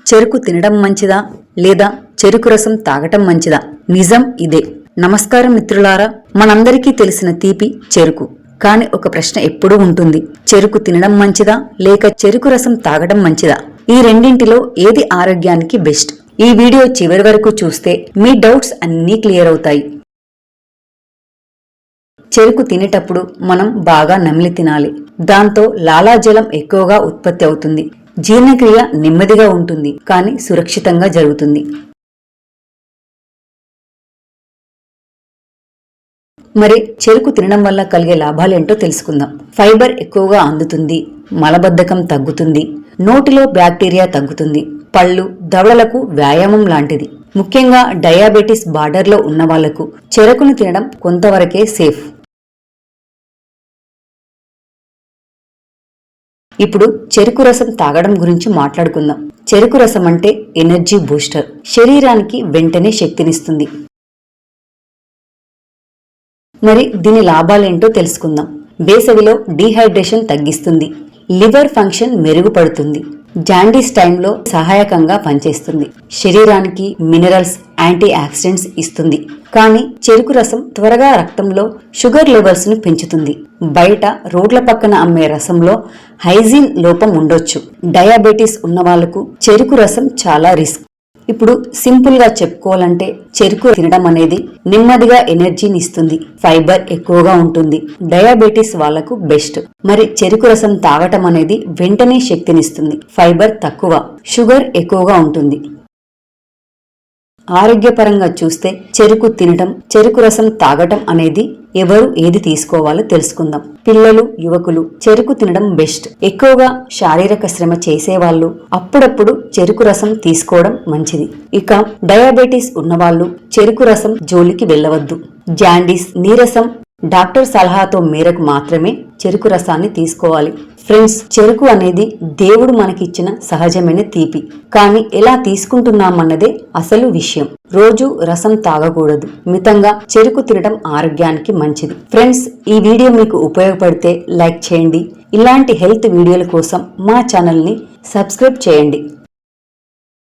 చెరుకు తినడం మంచిదా లేదా చెరుకు రసం తాగటం మంచిదా? నిజం ఇదే. నమస్కారం మిత్రులారా. మనందరికీ తెలిసిన తీపి చెరుకు. కాని ఒక ప్రశ్న ఎప్పుడూ ఉంటుంది. చెరుకు తినడం మంచిదా లేక చెరుకు రసం తాగడం మంచిదా? ఈ రెండింటిలో ఏది ఆరోగ్యానికి బెస్ట్? ఈ వీడియో చివరి వరకు చూస్తే మీ డౌట్స్ అన్నీ క్లియర్ అవుతాయి. చెరుకు తినేటప్పుడు మనం బాగా నమిలి తినాలి. దాంతో లాలాజలం ఎక్కువగా ఉత్పత్తి అవుతుంది. జీర్ణక్రియ నెమ్మదిగా ఉంటుంది, కానీ సురక్షితంగా జరుగుతుంది. మరి చెరుకు తినడం వల్ల కలిగే లాభాలేంటో తెలుసుకుందాం. ఫైబర్ ఎక్కువగా అందుతుంది, మలబద్ధకం తగ్గుతుంది, నోటిలో బ్యాక్టీరియా తగ్గుతుంది, పళ్ళు దవడలకు వ్యాయామం లాంటిది. ముఖ్యంగా డయాబెటిస్ బార్డర్లో ఉన్న వాళ్లకు చెరుకును తినడం కొంతవరకే సేఫ్. ఇప్పుడు చెరుకు రసం తాగడం గురించి మాట్లాడుకుందాం. చెరుకు రసం అంటే ఎనర్జీ బూస్టర్. శరీరానికి వెంటనే శక్తినిస్తుంది. మరి దీని లాభాలేంటో తెలుసుకుందాం. వేసవిలో డీహైడ్రేషన్ తగ్గిస్తుంది, లివర్ ఫంక్షన్ మెరుగుపడుతుంది, జాండీస్ టైంలో సహాయకంగా పనిచేస్తుంది, శరీరానికి మినరల్స్, యాంటీ ఆక్సిడెంట్స్ ఇస్తుంది. కానీ చెరుకు రసం త్వరగా రక్తంలో షుగర్ లెవెల్స్ ను పెంచుతుంది. బయట రోడ్ల పక్కన అమ్మే రసంలో హైజీన్ లోపం ఉండొచ్చు. డయాబెటీస్ ఉన్న వాళ్లకు చెరుకు రసం చాలా రిస్క్. ఇప్పుడు సింపుల్ గా చెప్పుకోవాలంటే చెరుకు తినడం అనేది నెమ్మదిగా ఎనర్జీని ఇస్తుంది, ఫైబర్ ఎక్కువగా ఉంటుంది, డయాబెటీస్ వాళ్లకు బెస్ట్. మరి చెరుకు రసం తాగటం అనేది వెంటనే శక్తినిస్తుంది, ఫైబర్ తక్కువ, షుగర్ ఎక్కువగా ఉంటుంది. ఆరోగ్యపరంగా చూస్తే చెరుకు తినటం, చెరుకు రసం తాగటం అనేది ఎవరు ఏది తీసుకోవాలో తెలుసుకుందాం. పిల్లలు, యువకులు చెరుకు తినడం బెస్ట్. ఎక్కువగా శారీరక శ్రమ చేసేవాళ్లు అప్పుడప్పుడు చెరుకు రసం తీసుకోవడం మంచిది. ఇక డయాబెటీస్ ఉన్నవాళ్లు చెరుకు రసం జోలికి వెళ్ళవద్దు. జాండీస్, నీరసం డాక్టర్ సలహాతో మేరకు మాత్రమే చెరుకు రసాన్ని తీసుకోవాలి. ఫ్రెండ్స్, చెరుకు అనేది దేవుడు మనకిచ్చిన సహజమైన తీపి. కానీ ఎలా తీసుకుంటున్నామన్నదే అసలు విషయం. రోజు రసం తాగకూడదు, మితంగా చెరుకు తినడం ఆరోగ్యానికి మంచిది. ఫ్రెండ్స్, ఈ వీడియో మీకు ఉపయోగపడితే లైక్ చేయండి. ఇలాంటి హెల్త్ వీడియోల కోసం మా ఛానల్ని సబ్స్క్రైబ్ చేయండి.